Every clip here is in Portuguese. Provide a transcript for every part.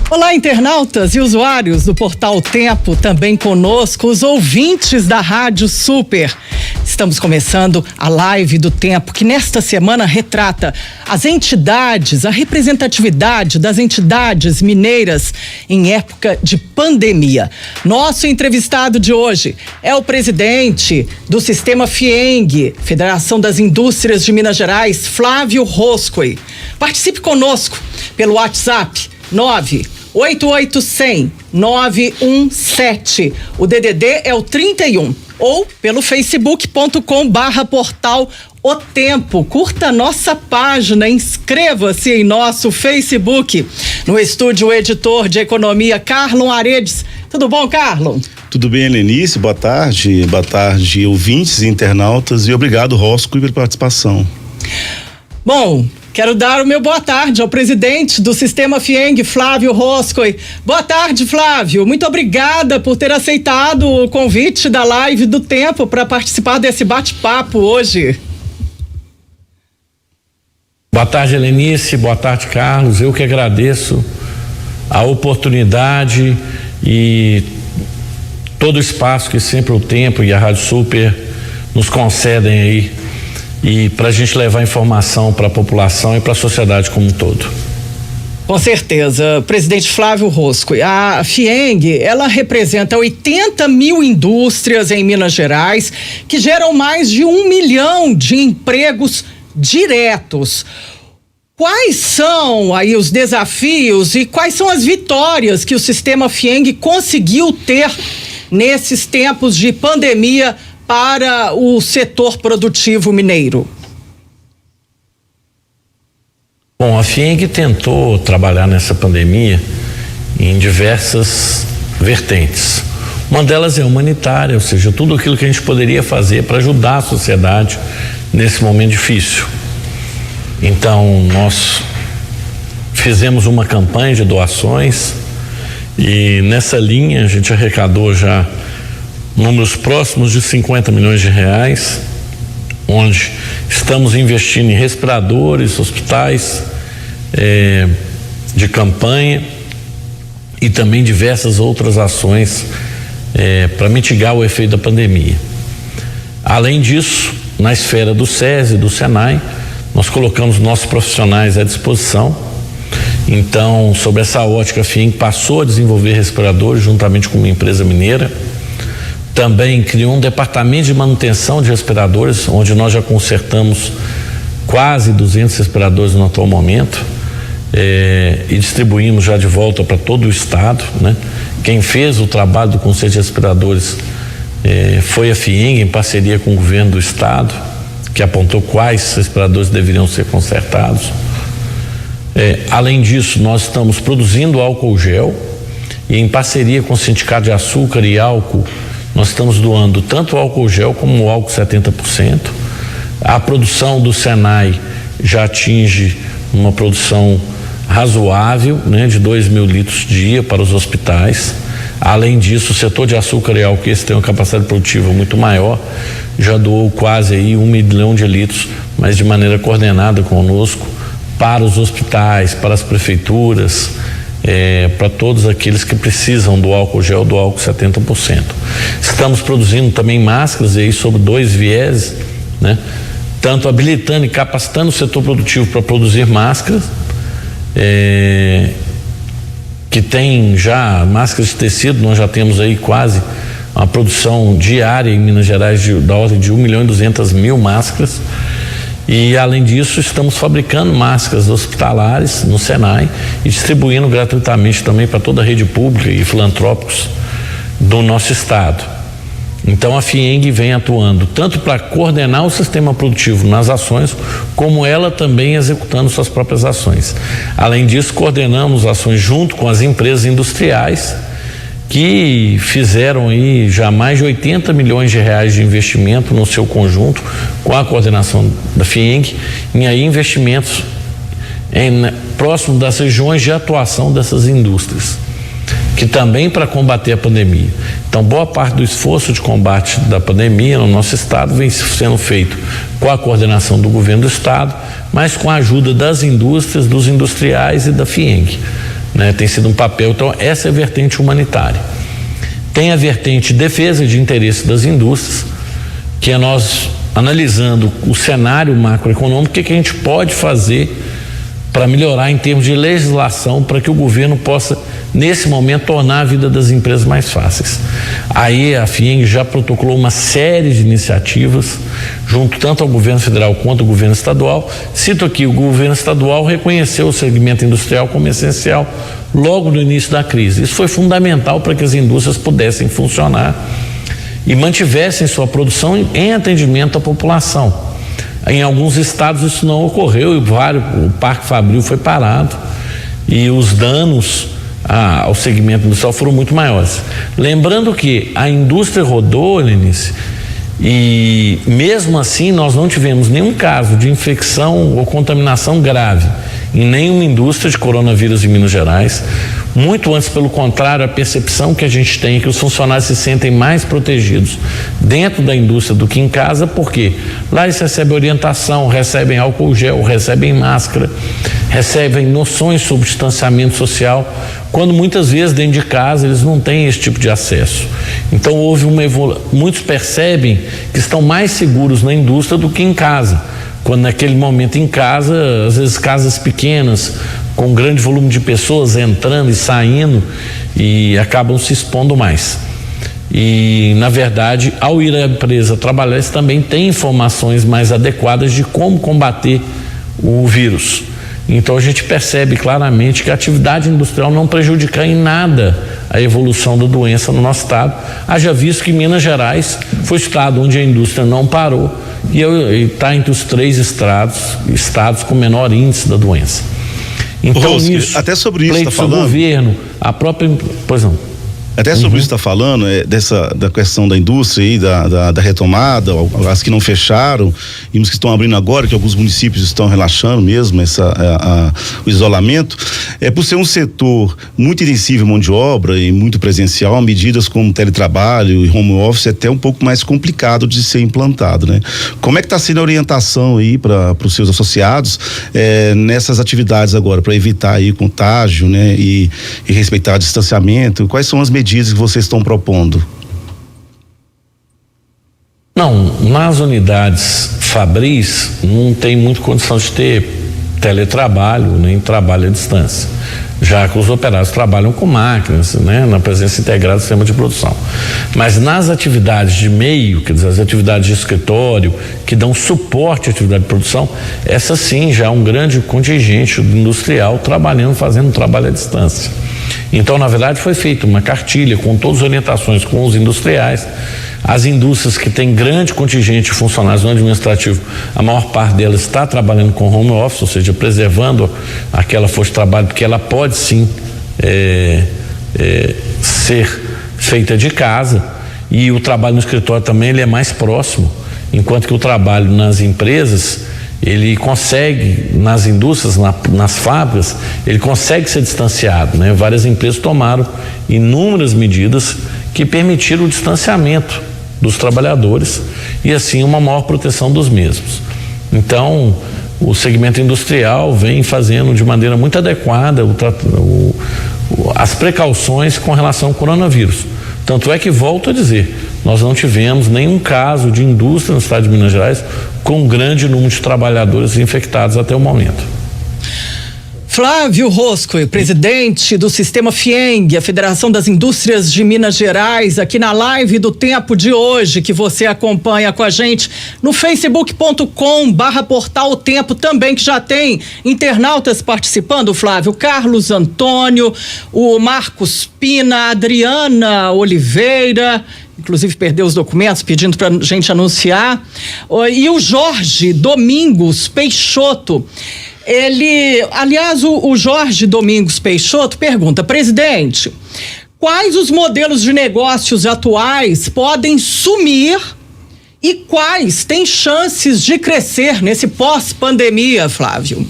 Olá, internautas e usuários do Portal Tempo, também conosco os ouvintes da Rádio Super. Estamos começando a live do Tempo, que nesta semana retrata as entidades, a representatividade das entidades mineiras em época de pandemia. Nosso entrevistado de hoje é o presidente do Sistema FIENG, Federação das Indústrias de Minas Gerais, Flávio Roscoe. Participe conosco pelo WhatsApp 988-100-917. O DDD é o 31. Ou pelo facebook.com/portal O Tempo. Curta nossa página, inscreva-se em nosso Facebook. No estúdio, o editor de economia, Carlon Aredes. Tudo bom, Carlon? Tudo bem, Helenice? Boa tarde, ouvintes e internautas, e obrigado, Roscoe, pela participação. Bom, quero dar o meu boa tarde ao presidente do Sistema FIENG, Flávio Roscoe. Boa tarde, Flávio. Muito obrigada por ter aceitado o convite da live do Tempo para participar desse bate-papo hoje. Boa tarde, Helenice. Boa tarde, Carlos. Eu que agradeço a oportunidade e todo o espaço que sempre o Tempo e a Rádio Super nos concedem aí, e para a gente levar informação para a população e para a sociedade como um todo. Com certeza, presidente Flávio Roscoe, a FIENG, ela representa 80 mil indústrias em Minas Gerais, que geram mais de 1 milhão de empregos diretos. Quais são aí os desafios e quais são as vitórias que o Sistema FIENG conseguiu ter nesses tempos de pandemia para o setor produtivo mineiro? Bom, a FIENG tentou trabalhar nessa pandemia em diversas vertentes. Uma delas é humanitária, ou seja, tudo aquilo que a gente poderia fazer para ajudar a sociedade nesse momento difícil. Então, nós fizemos uma campanha de doações e nessa linha a gente arrecadou já números próximos de 50 milhões de reais, onde estamos investindo em respiradores, hospitais de campanha e também diversas outras ações para mitigar o efeito da pandemia. Além disso, na esfera do SESI e do SENAI, nós colocamos nossos profissionais à disposição. Então, sob essa ótica, a FIENG passou a desenvolver respiradores juntamente com uma empresa mineira. Também criou um departamento de manutenção de respiradores, onde nós já consertamos quase 200 respiradores no atual momento, e distribuímos já de volta para todo o estado, né? Quem fez o trabalho do conserto de respiradores foi a FIENG, em parceria com o governo do estado, que apontou quais respiradores deveriam ser consertados. Além disso, nós estamos produzindo álcool gel e, em parceria com o Sindicato de Açúcar e Álcool, nós estamos doando tanto o álcool gel como o álcool 70%. A produção do SENAI já atinge uma produção razoável, né, de 2.000 litros dia para os hospitais. Além disso, o setor de açúcar e álcool, esse tem uma capacidade produtiva muito maior, já doou quase aí 1 milhão de litros, mas de maneira coordenada conosco, para os hospitais, para as prefeituras, para todos aqueles que precisam do álcool gel, do álcool 70%. Estamos produzindo também máscaras aí sobre 2 vieses, né? Tanto habilitando e capacitando o setor produtivo para produzir máscaras, que tem já máscaras de tecido. Nós já temos aí quase uma produção diária em Minas Gerais da ordem de 1.200.000 máscaras. E, além disso, estamos fabricando máscaras hospitalares no SENAI e distribuindo gratuitamente também para toda a rede pública e filantrópicos do nosso estado. Então, a FIENG vem atuando tanto para coordenar o sistema produtivo nas ações, como ela também executando suas próprias ações. Além disso, coordenamos ações junto com as empresas industriais que fizeram aí já mais de 80 milhões de reais de investimento no seu conjunto, com a coordenação da FIENG, em aí investimentos próximo das regiões de atuação dessas indústrias, que também para combater a pandemia. Então, boa parte do esforço de combate da pandemia no nosso estado vem sendo feito com a coordenação do governo do estado, mas com a ajuda das indústrias, dos industriais e da FIENG. Tem sido um papel. Então, essa é a vertente humanitária. Tem a vertente defesa de interesse das indústrias, que é nós analisando o cenário macroeconômico, o que a gente pode fazer para melhorar em termos de legislação, para que o governo possa, nesse momento, tornar a vida das empresas mais fáceis. Aí a FIENG já protocolou uma série de iniciativas, junto tanto ao governo federal quanto ao governo estadual. Cito aqui, o governo estadual reconheceu o segmento industrial como essencial logo no início da crise. Isso foi fundamental para que as indústrias pudessem funcionar e mantivessem sua produção em atendimento à população. Em alguns estados isso não ocorreu e o Parque Fabril foi parado e os danos ao segmento industrial foram muito maiores. Lembrando que a indústria rodou, Lenice, e mesmo assim nós não tivemos nenhum caso de infecção ou contaminação grave em nenhuma indústria de coronavírus em Minas Gerais. Muito antes, pelo contrário, a percepção que a gente tem é que os funcionários se sentem mais protegidos dentro da indústria do que em casa, porque lá eles recebem orientação, recebem álcool gel, recebem máscara, recebem noções sobre distanciamento social, quando muitas vezes dentro de casa eles não têm esse tipo de acesso. Então houve muitos percebem que estão mais seguros na indústria do que em casa, quando naquele momento em casa, às vezes casas pequenas, com grande volume de pessoas entrando e saindo e acabam se expondo mais. E, na verdade, ao ir à empresa trabalhar, eles também têm informações mais adequadas de como combater o vírus. Então, a gente percebe claramente que a atividade industrial não prejudica em nada a evolução da doença no nosso estado. Haja visto que Minas Gerais foi o estado onde a indústria não parou e está entre os 3 estados com menor índice da doença. Então, Rosque, até sobre isso está falando. Governo, a própria. Pois não. Até sobre isso está falando, da questão da indústria aí, da retomada, as que não fecharam e os que estão abrindo agora, que alguns municípios estão relaxando mesmo o isolamento. Por ser um setor muito intensivo em mão de obra e muito presencial, medidas como teletrabalho e home office é até um pouco mais complicado de ser implantado, né? Como é que está sendo a orientação aí para os seus associados nessas atividades agora, para evitar aí contágio, né? E respeitar o distanciamento? Quais são as medidas que vocês estão propondo? Não, nas unidades fabris não tem muita condição de ter teletrabalho nem trabalho à distância, já que os operários trabalham com máquinas, né, na presença integrada do sistema de produção. Mas nas atividades de meio, quer dizer, as atividades de escritório que dão suporte à atividade de produção, essa sim já é um grande contingente industrial trabalhando, fazendo trabalho à distância. Então, na verdade, foi feita uma cartilha com todas as orientações com os industriais. As indústrias que têm grande contingente de funcionários no administrativo, a maior parte delas está trabalhando com home office, ou seja, preservando aquela força de trabalho, porque ela pode sim ser feita de casa, e o trabalho no escritório também ele é mais próximo, enquanto que o trabalho nas empresas ele consegue, nas indústrias, nas fábricas, ele consegue ser distanciado, né? Várias empresas tomaram inúmeras medidas que permitiram o distanciamento dos trabalhadores e assim uma maior proteção dos mesmos. Então, o segmento industrial vem fazendo de maneira muito adequada as precauções com relação ao coronavírus. Tanto é que, volto a dizer, nós não tivemos nenhum caso de indústria no estado de Minas Gerais com um grande número de trabalhadores infectados até o momento. Flávio Rosco, presidente do Sistema FIENG, a Federação das Indústrias de Minas Gerais, aqui na live do Tempo de hoje, que você acompanha com a gente no facebook.com/portal Tempo também, que já tem internautas participando, Flávio, Carlos Antônio, o Marcos Pina, a Adriana Oliveira, inclusive perdeu os documentos pedindo pra gente anunciar, e o Jorge Domingos Peixoto. O Jorge Domingos Peixoto pergunta: presidente, quais os modelos de negócios atuais podem sumir e quais têm chances de crescer nesse pós-pandemia, Flávio?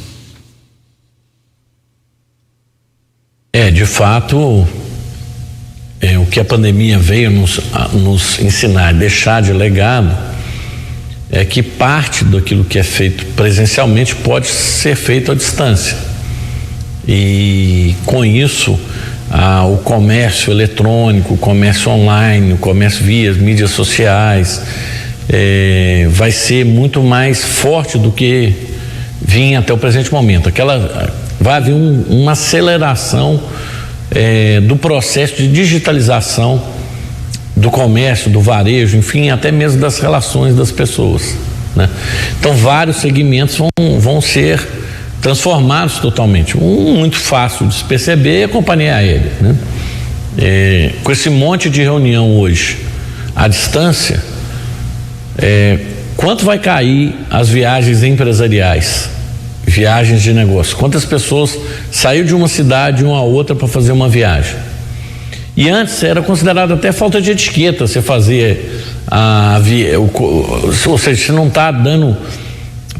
De fato, o que a pandemia veio nos ensinar, deixar de legado, é que parte daquilo que é feito presencialmente pode ser feito à distância. E com isso, o comércio eletrônico, o comércio online, o comércio via mídias sociais, vai ser muito mais forte do que vinha até o presente momento. Vai haver uma aceleração do processo de digitalização do comércio, do varejo, enfim, até mesmo das relações das pessoas, né? Então, vários segmentos vão ser transformados totalmente. Muito fácil de se perceber é a companhia aérea, né? Com esse monte de reunião hoje à distância, quanto vai cair as viagens empresariais, viagens de negócio? Quantas pessoas saíram de uma cidade uma a outra para fazer uma viagem? E antes era considerado até falta de etiqueta você fazer ou seja, você não está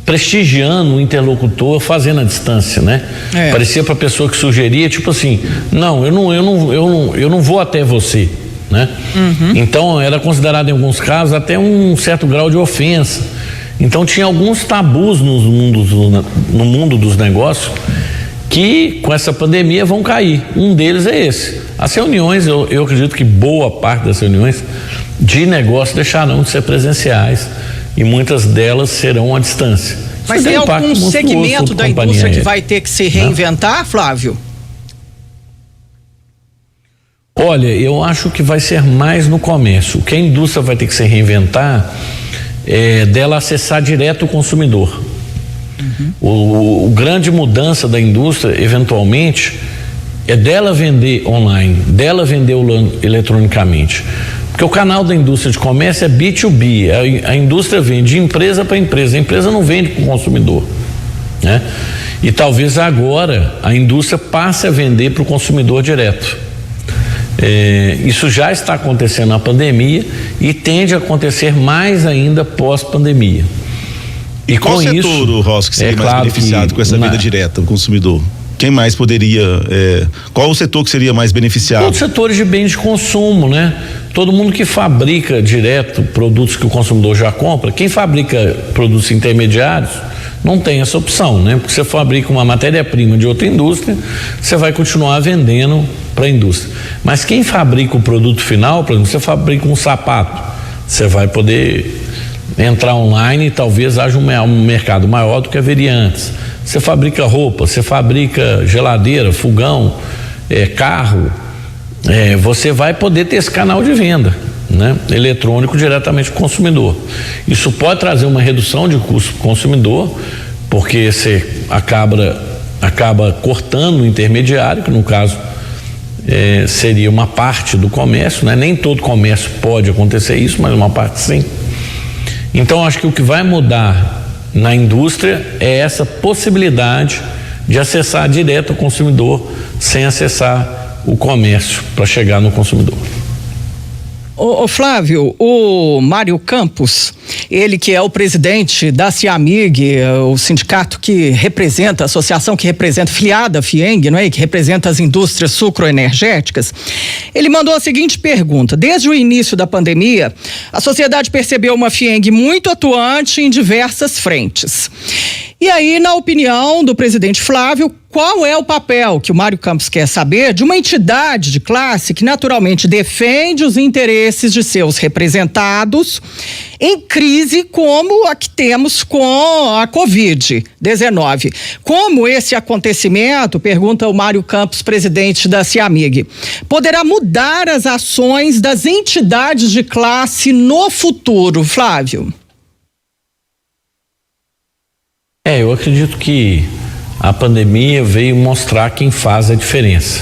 prestigiando o interlocutor fazendo a distância, né? Parecia para a pessoa que sugeria, tipo assim, não, eu não vou até você, né? Então era considerado em alguns casos até um certo grau de ofensa. Então tinha alguns tabus no mundo dos negócios que com essa pandemia vão cair. Um deles é esse. As reuniões, eu acredito que boa parte das reuniões de negócio deixarão de ser presenciais e muitas delas serão à distância. Mas tem algum segmento da indústria que vai ter que se reinventar, Flávio? Olha, eu acho que vai ser mais no comércio. O que a indústria vai ter que se reinventar é dela acessar direto o consumidor. O grande mudança da indústria, eventualmente, é dela vender online, dela vender eletronicamente. Porque o canal da indústria de comércio é B2B, a indústria vende de empresa para empresa, a empresa não vende para o consumidor, né? E talvez agora a indústria passe a vender para o consumidor direto. Isso já está acontecendo na pandemia e tende a acontecer mais ainda pós-pandemia. E qual setor, Rossi, que seria mais beneficiado com essa venda direta do consumidor? Quem mais poderia, qual o setor que seria mais beneficiado? Todos os setores de bens de consumo, né? Todo mundo que fabrica direto produtos que o consumidor já compra, quem fabrica produtos intermediários não tem essa opção, né? Porque você fabrica uma matéria-prima de outra indústria, você vai continuar vendendo para a indústria. Mas quem fabrica o produto final, por exemplo, você fabrica um sapato, você vai poder entrar online e talvez haja um mercado maior do que haveria antes. Você fabrica roupa, você fabrica geladeira, fogão, carro, você vai poder ter esse canal de venda, né? Eletrônico diretamente para o consumidor. Isso pode trazer uma redução de custo para o consumidor, porque você acaba cortando o intermediário, que no caso seria uma parte do comércio, né? Nem todo comércio pode acontecer isso, mas uma parte sim. Então acho que o que vai mudar na indústria é essa possibilidade de acessar direto o consumidor sem acessar o comércio para chegar no consumidor. Ô Flávio, o Mário Campos, ele que é o presidente da CIAMIG, o sindicato que representa, a associação que representa, filiada à FIENG, não é? Que representa as indústrias sucroenergéticas, ele mandou a seguinte pergunta: desde o início da pandemia, a sociedade percebeu uma FIENG muito atuante em diversas frentes. E aí, na opinião do presidente Flávio, qual é o papel que o Mário Campos quer saber de uma entidade de classe que naturalmente defende os interesses de seus representados em crise como a que temos com a Covid-19? Como esse acontecimento, pergunta o Mário Campos, presidente da CIAMIG, poderá mudar as ações das entidades de classe no futuro, Flávio? Eu acredito que a pandemia veio mostrar quem faz a diferença.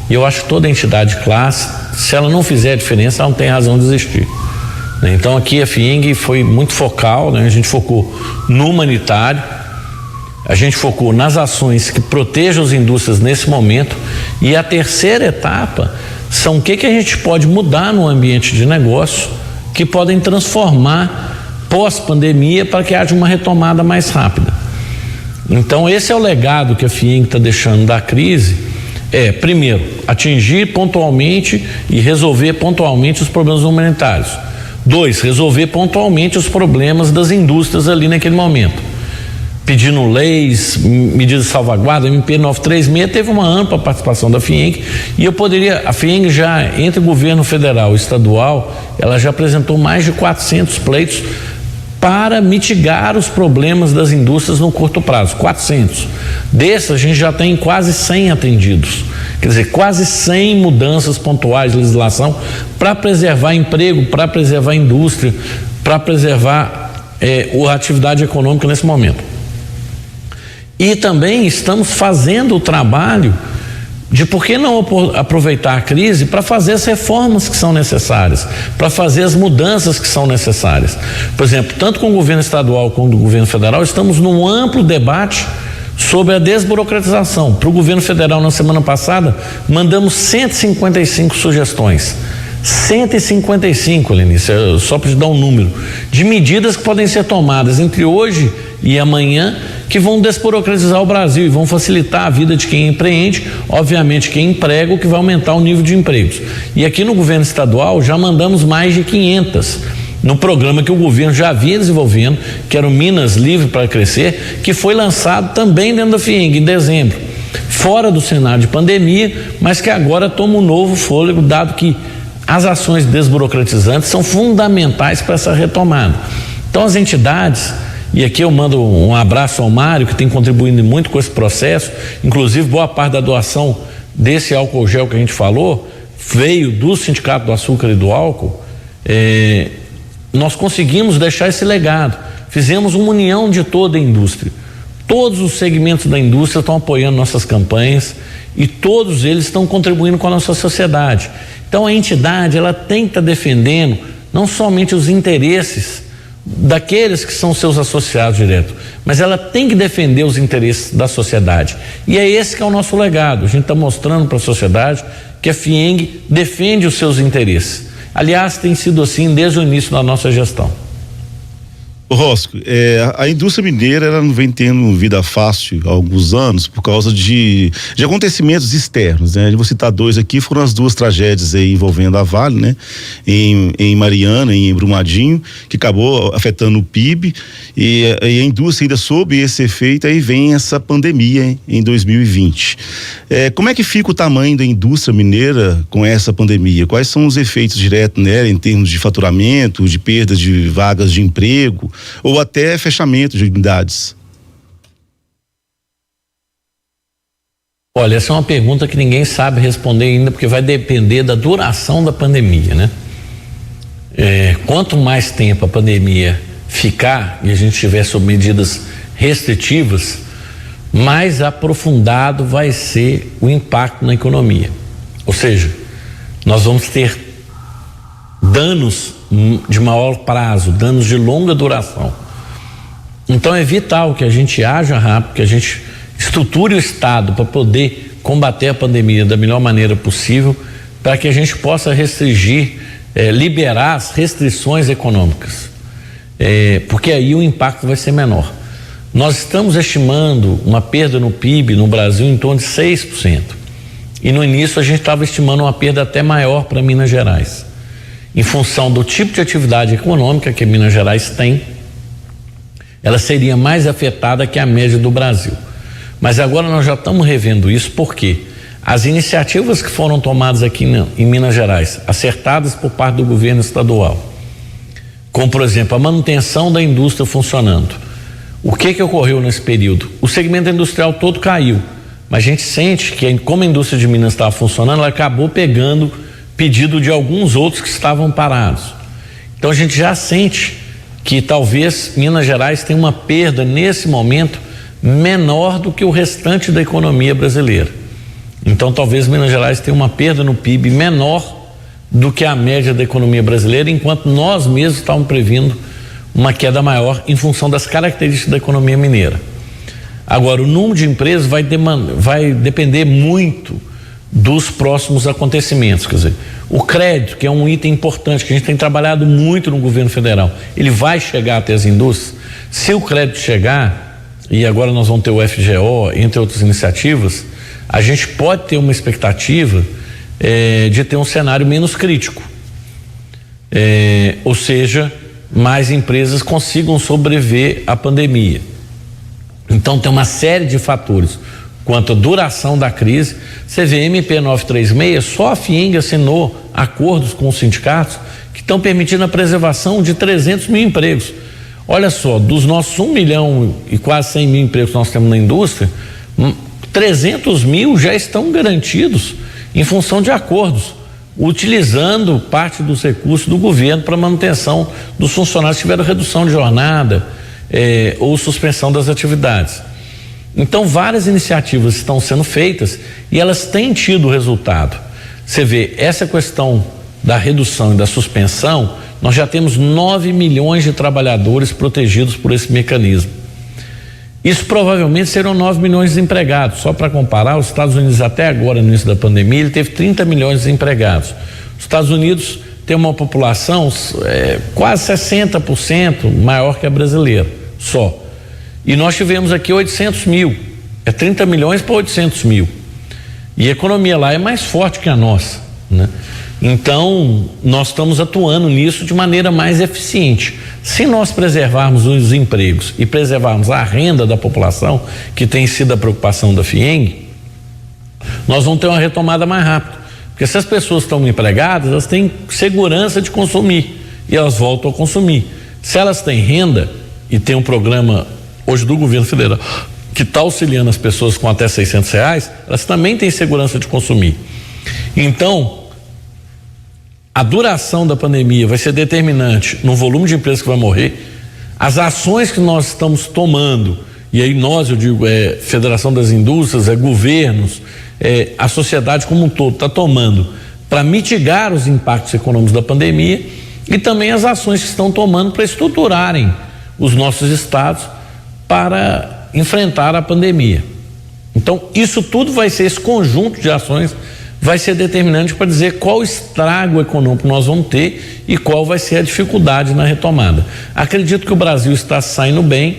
E eu acho que toda entidade de classe, se ela não fizer a diferença, ela não tem razão de existir. Então aqui a FIENG foi muito focal, né? A gente focou no humanitário, a gente focou nas ações que protejam as indústrias nesse momento, e a terceira etapa são o que a gente pode mudar no ambiente de negócio que podem transformar pós-pandemia para que haja uma retomada mais rápida. Então esse é o legado que a FIENG está deixando da crise, primeiro, atingir pontualmente e resolver pontualmente os problemas humanitários. 2, resolver pontualmente os problemas das indústrias ali naquele momento. Pedindo leis, medidas de salvaguarda, MP 936 teve uma ampla participação da FIENG e a FIENG já, entre o governo federal e estadual, ela já apresentou mais de 400 pleitos para mitigar os problemas das indústrias no curto prazo, 400. Desses a gente já tem quase 100 atendidos, quer dizer, quase 100 mudanças pontuais de legislação para preservar emprego, para preservar a indústria, para preservar a atividade econômica nesse momento. E também estamos fazendo o trabalho de por que não aproveitar a crise para fazer as reformas que são necessárias, para fazer as mudanças que são necessárias. Por exemplo, tanto com o governo estadual como com o governo federal, estamos num amplo debate sobre a desburocratização. Para o governo federal, na semana passada, mandamos 155 sugestões. 155, Lenice, só para te dar um número, de medidas que podem ser tomadas entre hoje e amanhã, que vão desburocratizar o Brasil e vão facilitar a vida de quem empreende, obviamente quem emprega, o que vai aumentar o nível de empregos. E aqui no governo estadual já mandamos mais de 500 no programa que o governo já vinha desenvolvendo, que era o Minas Livre para Crescer, que foi lançado também dentro da FIENG em dezembro, fora do cenário de pandemia, mas que agora toma um novo fôlego, dado que as ações desburocratizantes são fundamentais para essa retomada. Então as entidades, e aqui eu mando um abraço ao Mário, que tem contribuído muito com esse processo, inclusive boa parte da doação desse álcool gel que a gente falou, veio do Sindicato do Açúcar e do Álcool. Nós conseguimos deixar esse legado, fizemos uma união de toda a indústria. Todos os segmentos da indústria estão apoiando nossas campanhas e todos eles estão contribuindo com a nossa sociedade. Então a entidade, ela tem que estar defendendo não somente os interesses daqueles que são seus associados diretos, mas ela tem que defender os interesses da sociedade. E é esse que é o nosso legado. A gente está mostrando para a sociedade que a FIENG defende os seus interesses. Aliás, tem sido assim desde o início da nossa gestão. Rosco, a indústria mineira ela não vem tendo vida fácil há alguns anos por causa de acontecimentos externos, né? Eu vou citar dois aqui, foram as duas tragédias aí envolvendo a Vale, né? Em Mariana, em Brumadinho, que acabou afetando o PIB e a indústria ainda sob esse efeito, aí vem essa pandemia em 2020. Como é que fica o tamanho da indústria mineira com essa pandemia? Quais são os efeitos diretos nela em termos de faturamento, de perda de vagas de emprego, ou até fechamento de unidades? Olha, essa é uma pergunta que ninguém sabe responder ainda, porque vai depender da duração da pandemia, né? Quanto mais tempo a pandemia ficar e a gente tiver sob medidas restritivas, mais aprofundado vai ser o impacto na economia. Ou seja, nós vamos ter danos de maior prazo, danos de longa duração. Então é vital que a gente haja rápido, que a gente estruture o Estado para poder combater a pandemia da melhor maneira possível, para que a gente possa restringir, liberar as restrições econômicas, porque aí o impacto vai ser menor. Nós estamos estimando uma perda no PIB no Brasil em torno de 6%. E no início a gente estava estimando uma perda até maior para Minas Gerais. Em função do tipo de atividade econômica que Minas Gerais tem, ela seria mais afetada que a média do Brasil. Mas agora nós já estamos revendo isso, porque as iniciativas que foram tomadas aqui em Minas Gerais, acertadas por parte do governo estadual, como por exemplo a manutenção da indústria funcionando. O que ocorreu nesse período? O segmento industrial todo caiu, mas a gente sente que como a indústria de Minas estava funcionando, ela acabou pegando pedido de alguns outros que estavam parados. Então a gente já sente que talvez Minas Gerais tenha uma perda nesse momento menor do que o restante da economia brasileira. Então talvez Minas Gerais tenha uma perda no PIB menor do que a média da economia brasileira, enquanto nós mesmos estávamos prevendo uma queda maior em função das características da economia mineira. Agora, o número de empresas vai depender muito dos próximos acontecimentos. Quer dizer, o crédito, que é um item importante, que a gente tem trabalhado muito no governo federal, ele vai chegar até as indústrias. Se o crédito chegar, e agora nós vamos ter o FGO, entre outras iniciativas, a gente pode ter uma expectativa de ter um cenário menos crítico. Ou seja, mais empresas consigam sobreviver à pandemia. Então tem uma série de fatores quanto à duração da crise. Você vê MP 936, só a FIENG assinou acordos com os sindicatos que estão permitindo a preservação de 300 mil empregos. Olha só, dos nossos 1 milhão e quase 100 mil empregos que nós temos na indústria, 300 mil já estão garantidos em função de acordos, utilizando parte dos recursos do governo para manutenção dos funcionários que tiveram redução de jornada ou suspensão das atividades. Então, várias iniciativas estão sendo feitas e elas têm tido resultado. Você vê, essa questão da redução e da suspensão, nós já temos 9 milhões de trabalhadores protegidos por esse mecanismo. Isso provavelmente serão 9 milhões de desempregados. Só para comparar, os Estados Unidos até agora, no início da pandemia, ele teve 30 milhões de desempregados. Os Estados Unidos tem uma população quase 60% maior que a brasileira, só. E nós tivemos aqui 800 mil, 30 milhões para 800 mil. E a economia lá é mais forte que a nossa, né? Então, nós estamos atuando nisso de maneira mais eficiente. Se nós preservarmos os empregos e preservarmos a renda da população, que tem sido a preocupação da FIENG, nós vamos ter uma retomada mais rápida. Porque se as pessoas estão empregadas, elas têm segurança de consumir e elas voltam a consumir. Se elas têm renda e tem um programa hoje do governo federal que está auxiliando as pessoas com até R$600, elas também têm segurança de consumir. Então, a duração da pandemia vai ser determinante no volume de empresas que vai morrer, as ações que nós estamos tomando, e aí nós, eu digo, Federação das Indústrias, governos, a sociedade como um todo está tomando para mitigar os impactos econômicos da pandemia, e também as ações que estão tomando para estruturarem os nossos estados para enfrentar a pandemia. Então, isso tudo vai ser, esse conjunto de ações vai ser determinante para dizer qual estrago econômico nós vamos ter e qual vai ser a dificuldade na retomada. Acredito que o Brasil está saindo bem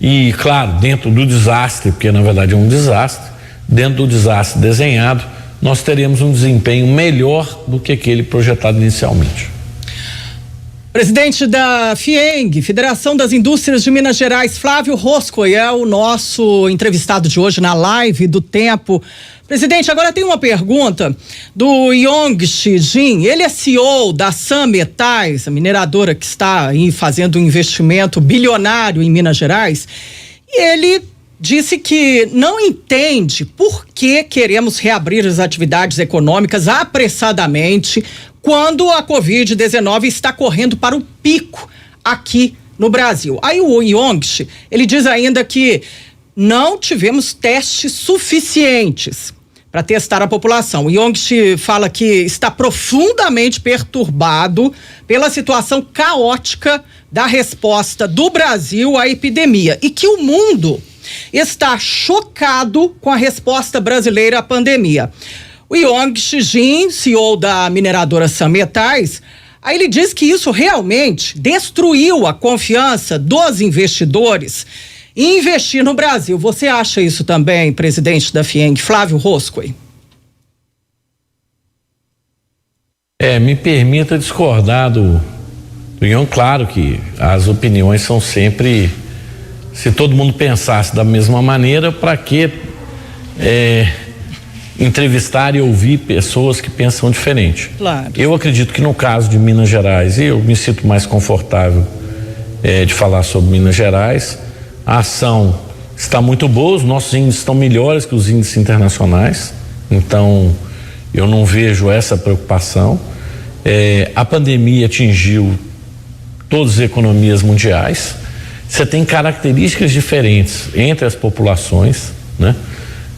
e, claro, dentro do desastre, porque na verdade é um desastre, dentro do desastre desenhado, nós teremos um desempenho melhor do que aquele projetado inicialmente. Presidente da FIENG, Federação das Indústrias de Minas Gerais, Flávio Roscoe, é o nosso entrevistado de hoje na live do Tempo. Presidente, agora tem uma pergunta do Yongshi Jin. Ele é CEO da Sam Metais, a mineradora que está aí fazendo um investimento bilionário em Minas Gerais. E ele disse que não entende por que queremos reabrir as atividades econômicas apressadamente quando a Covid-19 está correndo para o pico aqui no Brasil. Aí o Yongshi, ele diz ainda que não tivemos testes suficientes para testar a população. O Yongshi fala que está profundamente perturbado pela situação caótica da resposta do Brasil à epidemia e que o mundo está chocado com a resposta brasileira à pandemia. O Yongshi Jin, CEO da mineradora Sam Metais, aí ele diz que isso realmente destruiu a confiança dos investidores em investir no Brasil. Você acha isso também, presidente da FIENG, Flávio Roscoe? Me permita discordar do Ion. Claro que as opiniões são sempre, se todo mundo pensasse da mesma maneira, para que entrevistar e ouvir pessoas que pensam diferente? Claro. Eu acredito que no caso de Minas Gerais, eu me sinto mais confortável de falar sobre Minas Gerais. A ação está muito boa, os nossos índices estão melhores que os índices internacionais, então eu não vejo essa preocupação. A pandemia atingiu todas as economias mundiais, você tem características diferentes entre as populações, né?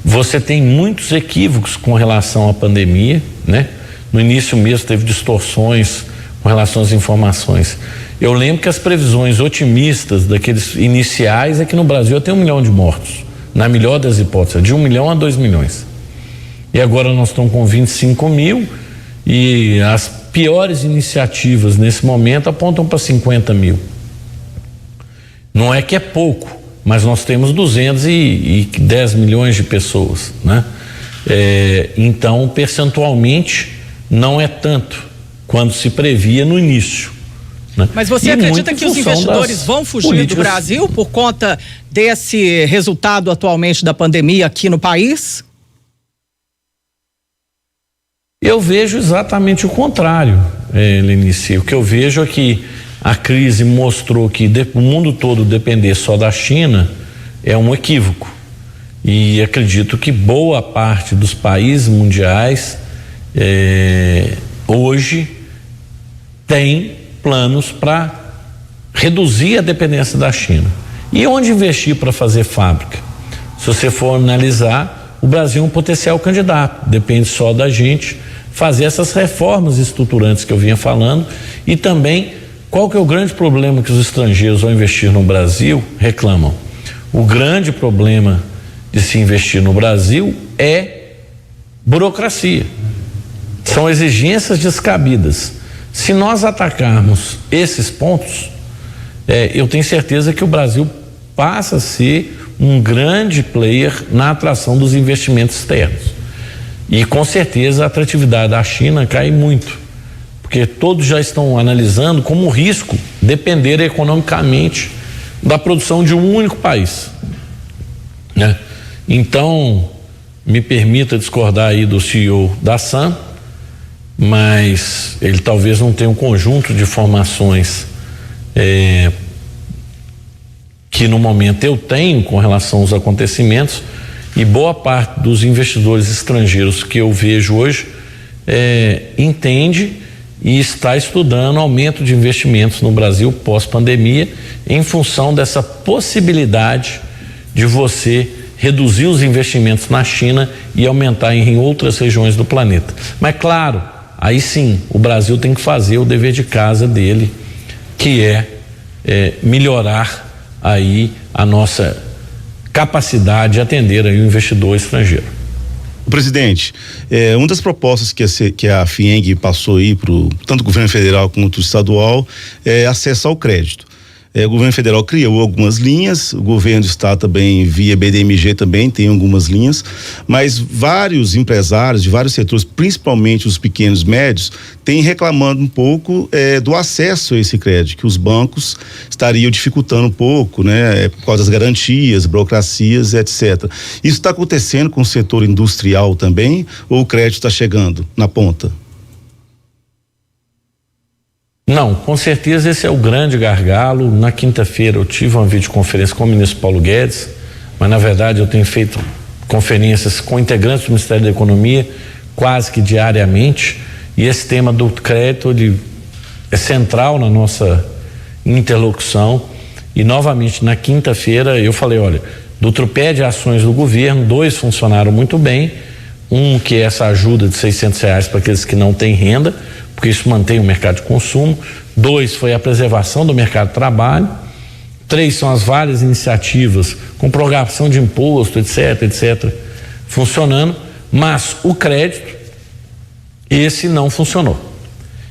Você tem muitos equívocos com relação à pandemia, né? No início mesmo teve distorções com relação às informações. Eu lembro que as previsões otimistas daqueles iniciais é que no Brasil tem 1 milhão de mortos, na melhor das hipóteses, de 1 milhão a 2 milhões. e agora nós estamos com 25 mil, e as piores iniciativas nesse momento apontam para 50 mil. Não é que é pouco, mas nós temos 210 milhões de pessoas, né? Então, percentualmente, não é tanto quando se previa no início, né? Mas você acredita que os investidores vão fugir do Brasil por conta desse resultado atualmente da pandemia aqui no país? Eu vejo exatamente o contrário, Lenice. O que eu vejo é que a crise mostrou que o mundo todo depender só da China é um equívoco. E acredito que boa parte dos países mundiais hoje tem planos para reduzir a dependência da China. E onde investir para fazer fábrica? Se você for analisar, o Brasil é um potencial candidato, depende só da gente fazer essas reformas estruturantes que eu vinha falando. E também, qual que é o grande problema que os estrangeiros, ao investir no Brasil, reclamam? O grande problema de se investir no Brasil é burocracia, são exigências descabidas. Se nós atacarmos esses pontos, eu tenho certeza que o Brasil passa a ser um grande player na atração dos investimentos externos. E com certeza a atratividade da China cai muito, porque todos já estão analisando como um risco depender economicamente da produção de um único país, né? Então, me permita discordar aí do CEO da SAM, mas ele talvez não tenha um conjunto de informações que no momento eu tenho com relação aos acontecimentos, e boa parte dos investidores estrangeiros que eu vejo hoje entende e está estudando aumento de investimentos no Brasil pós-pandemia, em função dessa possibilidade de você reduzir os investimentos na China e aumentar em outras regiões do planeta. Mas claro, aí sim, o Brasil tem que fazer o dever de casa dele, que é melhorar aí a nossa capacidade de atender aí o investidor estrangeiro. Presidente, uma das propostas que a FIENG passou aí tanto o governo federal quanto o estadual é acesso ao crédito. O governo federal criou algumas linhas, o governo do estado também, via BDMG, também tem algumas linhas, mas vários empresários de vários setores, principalmente os pequenos e médios, têm reclamando um pouco do acesso a esse crédito, que os bancos estariam dificultando um pouco, né, por causa das garantias, burocracias, etc. Isso está acontecendo com o setor industrial também, ou o crédito está chegando na ponta? Não, com certeza esse é o grande gargalo. Na quinta-feira eu tive uma videoconferência com o ministro Paulo Guedes, mas na verdade eu tenho feito conferências com integrantes do Ministério da Economia quase que diariamente, e esse tema do crédito ele é central na nossa interlocução. E novamente na quinta-feira eu falei, olha, do tripé de ações do governo, 2 funcionaram muito bem, um que é essa ajuda de R$600 para aqueles que não têm renda, porque isso mantém o mercado de consumo. 2 foi a preservação do mercado de trabalho. 3 são as várias iniciativas com prorrogação de imposto, etc, funcionando, mas o crédito, esse não funcionou.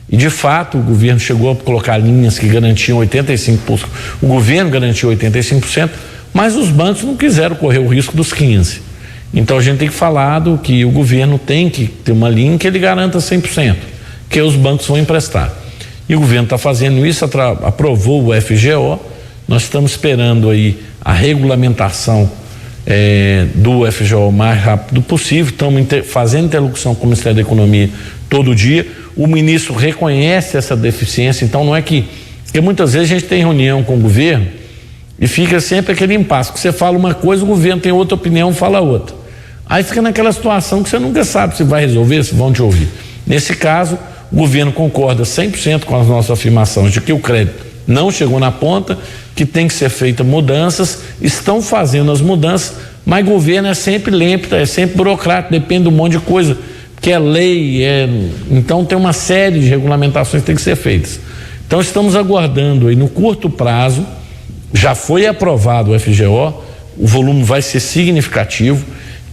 E de fato o governo chegou a colocar linhas que garantiam 85%, o governo garantiu 85%, mas os bancos não quiseram correr o risco dos 15%. Então a gente tem que falar do que o governo tem que ter uma linha que ele garanta 100%. Que os bancos vão emprestar. E o governo está fazendo isso, aprovou o FGO, nós estamos esperando aí a regulamentação do FGO o mais rápido possível, estamos fazendo interlocução com o Ministério da Economia todo dia, o ministro reconhece essa deficiência, então não é porque muitas vezes a gente tem reunião com o governo e fica sempre aquele impasse, que você fala uma coisa, o governo tem outra opinião, fala outra. Aí fica naquela situação que você nunca sabe se vai resolver, se vão te ouvir. Nesse caso, o governo concorda 100% com as nossas afirmações de que o crédito não chegou na ponta, que tem que ser feitas mudanças, estão fazendo as mudanças, mas o governo é sempre lento, é sempre burocrático, depende de um monte de coisa, que é lei, então tem uma série de regulamentações que tem que ser feitas. Então estamos aguardando aí no curto prazo, já foi aprovado o FGO, o volume vai ser significativo,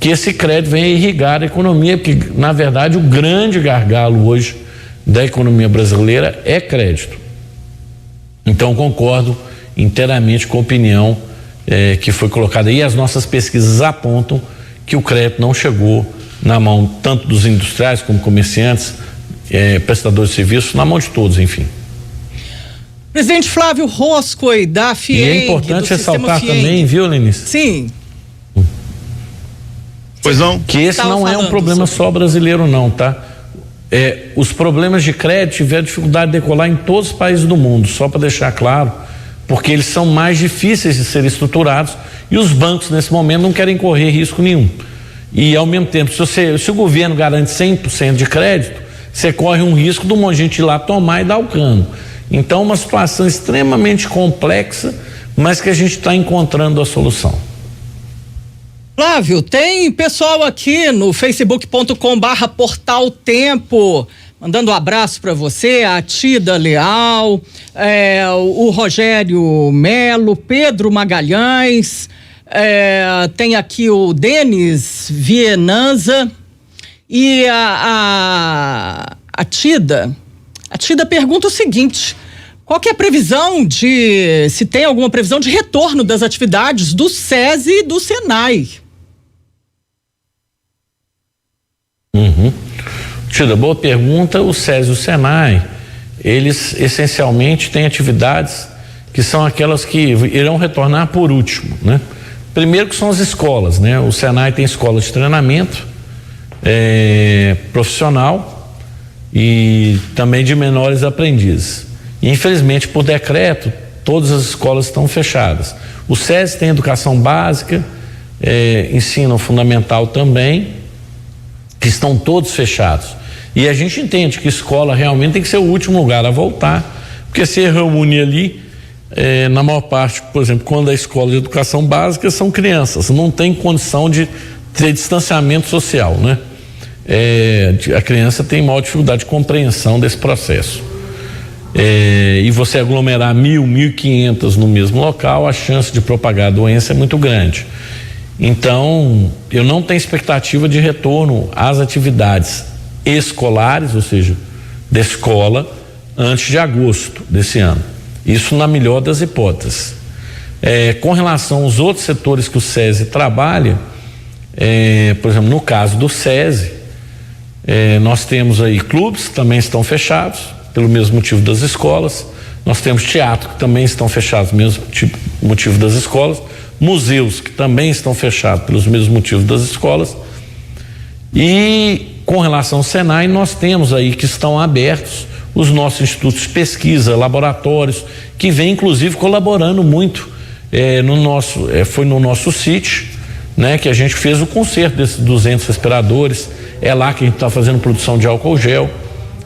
que esse crédito venha irrigar a economia, porque na verdade o grande gargalo hoje da economia brasileira é crédito. Então concordo inteiramente com a opinião que foi colocada aí. As nossas pesquisas apontam que o crédito não chegou na mão tanto dos industriais como comerciantes, prestadores de serviços, na mão de todos, enfim. Presidente Flávio Roscoe, da FIENG. E é importante ressaltar também, viu, Lenice? Sim. Pois não? Que esse não é um problema só brasileiro, não, tá? Os problemas de crédito tiveram dificuldade de decolar em todos os países do mundo, só para deixar claro, porque eles são mais difíceis de serem estruturados e os bancos nesse momento não querem correr risco nenhum. E ao mesmo tempo, se o governo garante 100% de crédito, você corre um risco de um monte de gente ir lá tomar e dar o cano. Então, uma situação extremamente complexa, mas que a gente está encontrando a solução. Flávio, tem pessoal aqui no facebook.com/Portal Tempo mandando um abraço para você, a Tida Leal, o Rogério Melo, Pedro Magalhães, tem aqui o Denis Vienanza e a Tida. A Tida pergunta o seguinte: qual que é a previsão se tem alguma previsão de retorno das atividades do SESI e do SENAI? Tida, boa pergunta. O SESI e o SENAI, eles essencialmente têm atividades que são aquelas que irão retornar por último, né? Primeiro que são as escolas, né? O SENAI tem escola de treinamento profissional e também de menores aprendizes. E, infelizmente, por decreto, todas as escolas estão fechadas. O SESI tem educação básica, ensino fundamental também, que estão todos fechados. E a gente entende que escola realmente tem que ser o último lugar a voltar, porque se reúne ali, na maior parte, por exemplo, quando a escola de educação básica são crianças, não tem condição de ter distanciamento social, né? A criança tem maior dificuldade de compreensão desse processo. E você aglomerar 1.500 no mesmo local, a chance de propagar a doença é muito grande. Então, eu não tenho expectativa de retorno às atividades escolares, ou seja, da escola, antes de agosto desse ano. Isso na melhor das hipóteses. Com relação aos outros setores que o SESI trabalha, por exemplo, no caso do SESI, nós temos aí clubes que também estão fechados, pelo mesmo motivo das escolas. Nós temos teatro que também estão fechados, pelo mesmo motivo das escolas. Museus que também estão fechados pelos mesmos motivos das escolas. E com relação ao SENAI, nós temos aí que estão abertos os nossos institutos de pesquisa, laboratórios, que vêm inclusive colaborando muito. Foi no nosso sítio, né, que a gente fez o conserto desses 200 respiradores. É lá que a gente está fazendo produção de álcool gel.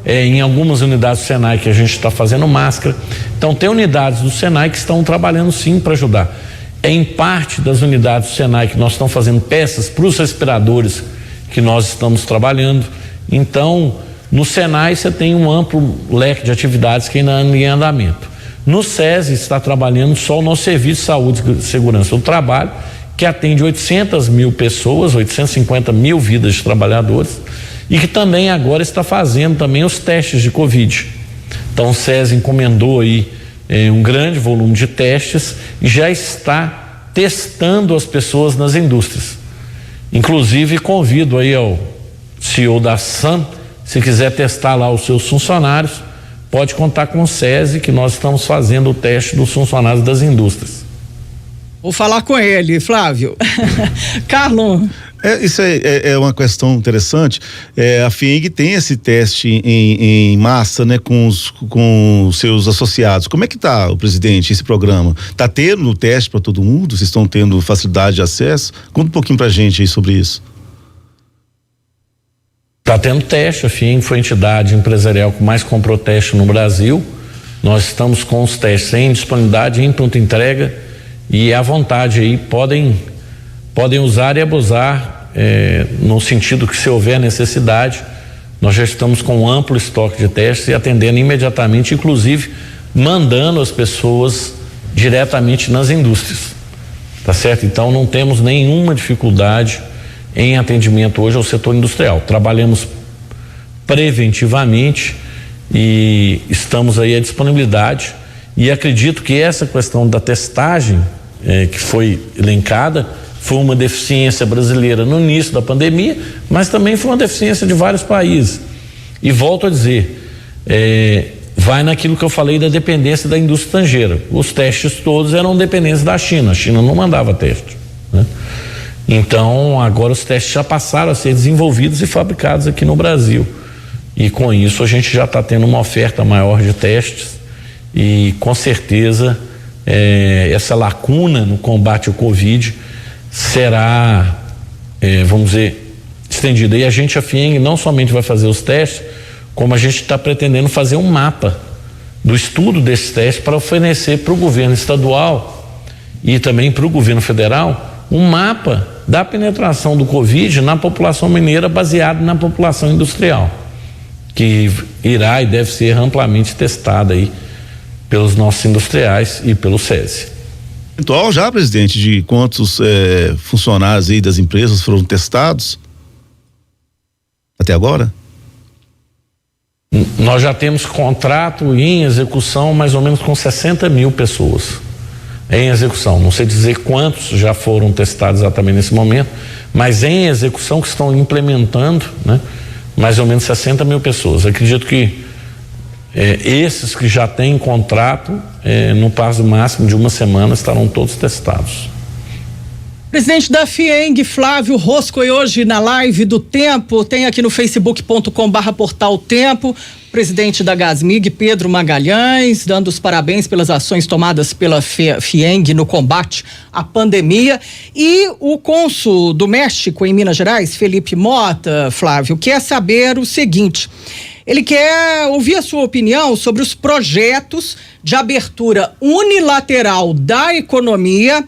Em algumas unidades do SENAI que a gente está fazendo máscara. Então tem unidades do SENAI que estão trabalhando sim para ajudar. Em parte das unidades do SENAI que nós estamos fazendo peças para os respiradores que nós estamos trabalhando. Então, no SENAI você tem um amplo leque de atividades que ainda andam em andamento. No SESI está trabalhando só o nosso Serviço de Saúde e Segurança do Trabalho, que atende 800 mil pessoas, 850 mil vidas de trabalhadores, e que também agora está fazendo também os testes de Covid. Então o SESI encomendou aí um grande volume de testes e já está testando as pessoas nas indústrias. Inclusive convido aí ao CEO da SAM, se quiser testar lá os seus funcionários, pode contar com o SESI, que nós estamos fazendo o teste dos funcionários das indústrias. Vou falar com ele, Flávio. Carlos. Isso é uma questão interessante. A FIENG tem esse teste em massa, né, com os seus associados. Como é que está, o presidente, esse programa? Está tendo o teste para todo mundo? Vocês estão tendo facilidade de acesso? Conta um pouquinho para a gente aí sobre isso. Está tendo teste. A FIENG foi a entidade empresarial que mais comprou teste no Brasil. Nós estamos com os testes em disponibilidade, em pronta entrega, e à vontade aí podem usar e abusar, no sentido que, se houver necessidade, nós já estamos com um amplo estoque de testes e atendendo imediatamente, inclusive mandando as pessoas diretamente nas indústrias, tá certo? Então não temos nenhuma dificuldade em atendimento hoje ao setor industrial. Trabalhamos preventivamente e estamos aí à disponibilidade, e acredito que essa questão da testagem que foi elencada foi uma deficiência brasileira no início da pandemia, mas também foi uma deficiência de vários países. E volto a dizer, vai naquilo que eu falei da dependência da indústria estrangeira. Os testes todos eram dependentes da China. A China não mandava teste, né? Então agora os testes já passaram a ser desenvolvidos e fabricados aqui no Brasil, e com isso a gente já está tendo uma oferta maior de testes, e com certeza essa lacuna no combate ao Covid será, vamos dizer, estendida. E a FIENG não somente vai fazer os testes, como a gente está pretendendo fazer um mapa do estudo desses testes para oferecer para o governo estadual e também para o governo federal um mapa da penetração do Covid na população mineira baseado na população industrial, que irá e deve ser amplamente testada aí pelos nossos industriais e pelo SESI. Atual já, presidente, de quantos funcionários aí das empresas foram testados até agora? Nós já temos contrato em execução mais ou menos com 60 mil pessoas em execução. Não sei dizer quantos já foram testados exatamente nesse momento, mas em execução que estão implementando, né, mais ou menos 60 mil pessoas. Acredito que esses que já têm contrato, no prazo máximo de uma semana, estarão todos testados. Presidente da FIENG, Flávio Rosco, e hoje na live do Tempo, tem aqui no facebook.com/portal Tempo, presidente da Gasmig, Pedro Magalhães, dando os parabéns pelas ações tomadas pela FIENG no combate à pandemia, e o cônsul do México em Minas Gerais, Felipe Mota, Flávio, quer saber o seguinte: ele quer ouvir a sua opinião sobre os projetos de abertura unilateral da economia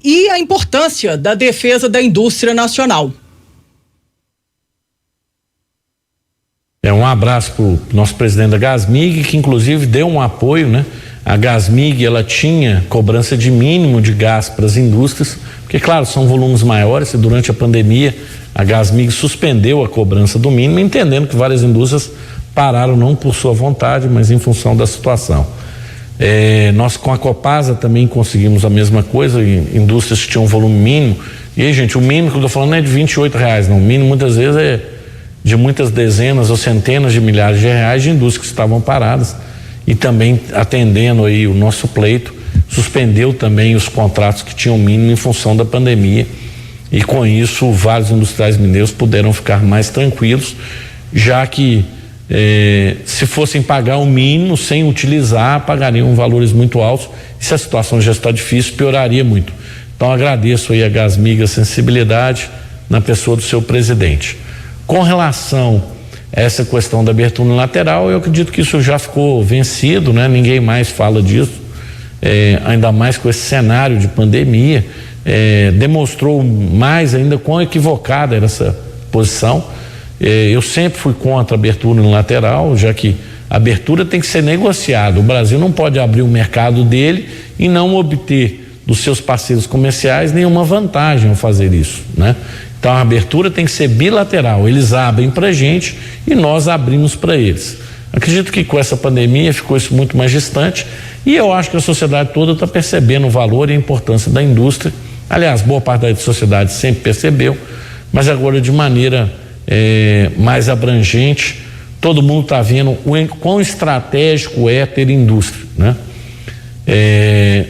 e a importância da defesa da indústria nacional. Um abraço para o nosso presidente da Gasmig, que inclusive deu um apoio, né? A Gasmig, ela tinha cobrança de mínimo de gás para as indústrias, porque claro, são volumes maiores, e durante a pandemia a Gasmig suspendeu a cobrança do mínimo, entendendo que várias indústrias pararam não por sua vontade, mas em função da situação. Nós com a Copasa também conseguimos a mesma coisa, indústrias que tinham um volume mínimo. E aí, gente, o mínimo que eu estou falando não é de R$28, não. O mínimo muitas vezes é de muitas dezenas ou centenas de milhares de reais de indústrias que estavam paradas, e também atendendo aí o nosso pleito, suspendeu também os contratos que tinham mínimo em função da pandemia, e com isso vários industriais mineiros puderam ficar mais tranquilos, já que se fossem pagar o mínimo sem utilizar, pagariam valores muito altos, e se a situação já está difícil, pioraria muito. Então agradeço aí a Gasmig a sensibilidade na pessoa do seu presidente. Com relação a essa questão da abertura unilateral, eu acredito que isso já ficou vencido, né? Ninguém mais fala disso, ainda mais com esse cenário de pandemia, demonstrou mais ainda quão equivocada era essa posição. Eu sempre fui contra a abertura unilateral, já que a abertura tem que ser negociada. O Brasil não pode abrir o mercado dele e não obter dos seus parceiros comerciais nenhuma vantagem ao fazer isso, né? Então a abertura tem que ser bilateral. Eles abrem para a gente e nós abrimos para eles. Acredito que com essa pandemia ficou isso muito mais distante, e eu acho que a sociedade toda está percebendo o valor e a importância da indústria. Aliás, boa parte da sociedade sempre percebeu, mas agora de maneira mais abrangente, todo mundo está vendo o quão estratégico é ter indústria, né?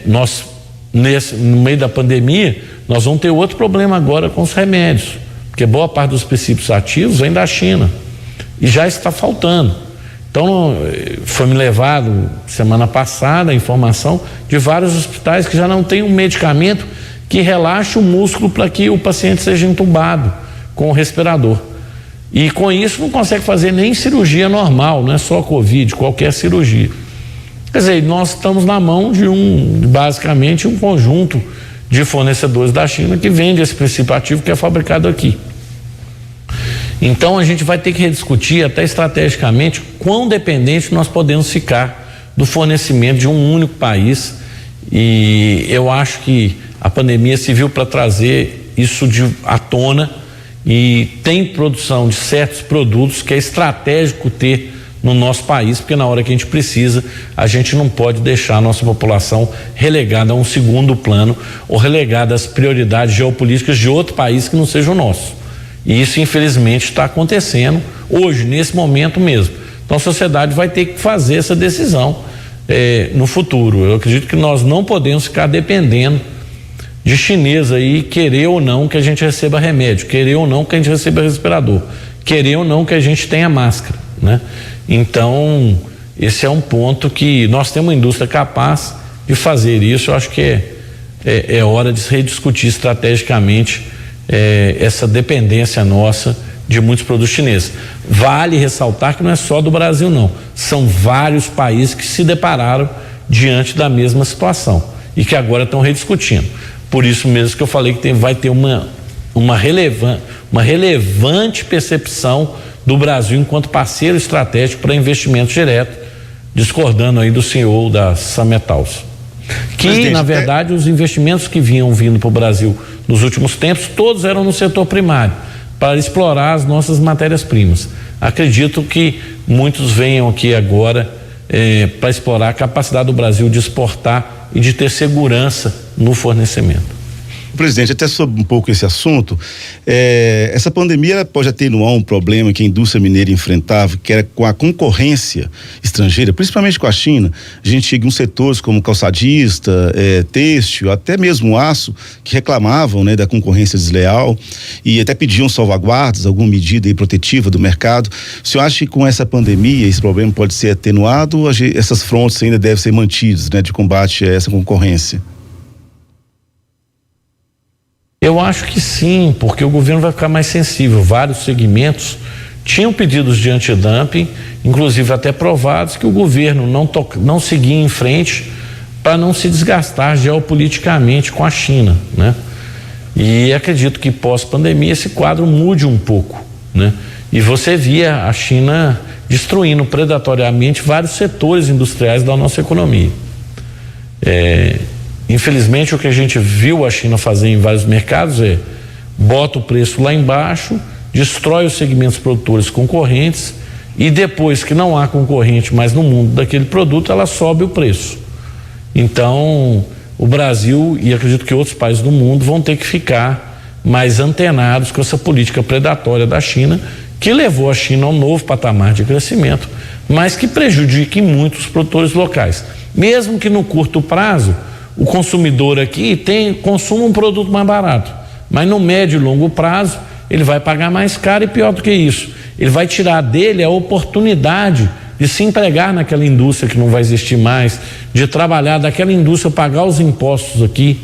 Nós, no meio da pandemia, nós vamos ter outro problema agora com os remédios, porque boa parte dos princípios ativos vem da China e já está faltando. Então, foi me levado semana passada a informação de vários hospitais que já não tem um medicamento que relaxe o músculo para que o paciente seja entubado com o respirador. E com isso não consegue fazer nem cirurgia normal, não é só Covid, qualquer cirurgia. Quer dizer, nós estamos na mão de basicamente um conjunto de fornecedores da China que vende esse princípio ativo que é fabricado aqui. Então a gente vai ter que rediscutir até estrategicamente quão dependente nós podemos ficar do fornecimento de um único país, e eu acho que a pandemia serviu para trazer isso à tona, e tem produção de certos produtos que é estratégico ter no nosso país, porque na hora que a gente precisa, a gente não pode deixar a nossa população relegada a um segundo plano ou relegada às prioridades geopolíticas de outro país que não seja o nosso. E isso, infelizmente, está acontecendo hoje, nesse momento mesmo. Então a sociedade vai ter que fazer essa decisão no futuro. Eu acredito que nós não podemos ficar dependendo de chinês aí, querer ou não que a gente receba remédio, querer ou não que a gente receba respirador, querer ou não que a gente tenha máscara, né? Então, esse é um ponto que nós temos uma indústria capaz de fazer isso. Eu acho que é hora de se rediscutir estrategicamente essa dependência nossa de muitos produtos chineses. Vale ressaltar que não é só do Brasil, não. São vários países que se depararam diante da mesma situação e que agora estão rediscutindo. Por isso mesmo que eu falei que vai ter uma relevante percepção do Brasil enquanto parceiro estratégico para investimentos diretos, discordando aí do CEO da Sametals. Que, na verdade, os investimentos que vinham vindo para o Brasil nos últimos tempos, todos eram no setor primário, para explorar as nossas matérias-primas. Acredito que muitos venham aqui agora para explorar a capacidade do Brasil de exportar e de ter segurança no fornecimento. Presidente, até sobre um pouco esse assunto, essa pandemia pode atenuar um problema que a indústria mineira enfrentava, que era com a concorrência estrangeira, principalmente com a China. A gente tinha uns setores como calçadista, têxtil, até mesmo aço, que reclamavam, né, da concorrência desleal e até pediam salvaguardas, alguma medida aí protetiva do mercado. O senhor acha que com essa pandemia esse problema pode ser atenuado ou essas frontes ainda devem ser mantidas, né, de combate a essa concorrência? Eu acho que sim, porque o governo vai ficar mais sensível. Vários segmentos tinham pedidos de antidumping, inclusive até provados, que o governo não seguia em frente para não se desgastar geopoliticamente com a China, né? E acredito que pós-pandemia esse quadro mude um pouco, né? E você via a China destruindo predatoriamente vários setores industriais da nossa economia. Infelizmente, o que a gente viu a China fazer em vários mercados bota o preço lá embaixo, destrói os segmentos produtores concorrentes e depois que não há concorrente mais no mundo daquele produto, ela sobe o preço. Então, o Brasil e acredito que outros países do mundo vão ter que ficar mais antenados com essa política predatória da China, que levou a China a um novo patamar de crescimento, mas que prejudica muito os produtores locais. Mesmo que no curto prazo o consumidor aqui consuma um produto mais barato, mas no médio e longo prazo ele vai pagar mais caro e pior do que isso, ele vai tirar dele a oportunidade de se empregar naquela indústria que não vai existir mais, de trabalhar daquela indústria, pagar os impostos aqui.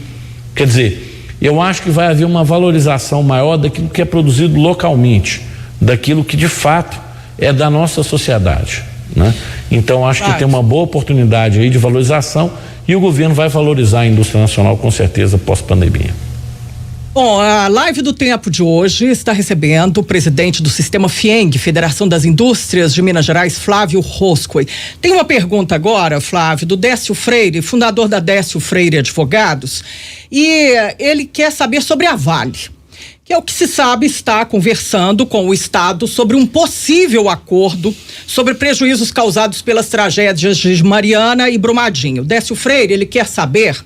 Quer dizer, eu acho que vai haver uma valorização maior daquilo que é produzido localmente, daquilo que de fato é da nossa sociedade, né? Então acho que tem uma boa oportunidade aí de valorização. E o governo vai valorizar a indústria nacional com certeza pós-pandemia. Bom, a live do Tempo de hoje está recebendo o presidente do Sistema FIENG, Federação das Indústrias de Minas Gerais, Flávio Roscoe. Tem uma pergunta agora, Flávio, do Décio Freire, fundador da Décio Freire Advogados, e ele quer saber sobre a Vale, que é o que se sabe está conversando com o Estado sobre um possível acordo sobre prejuízos causados pelas tragédias de Mariana e Brumadinho. Décio Freire, ele quer saber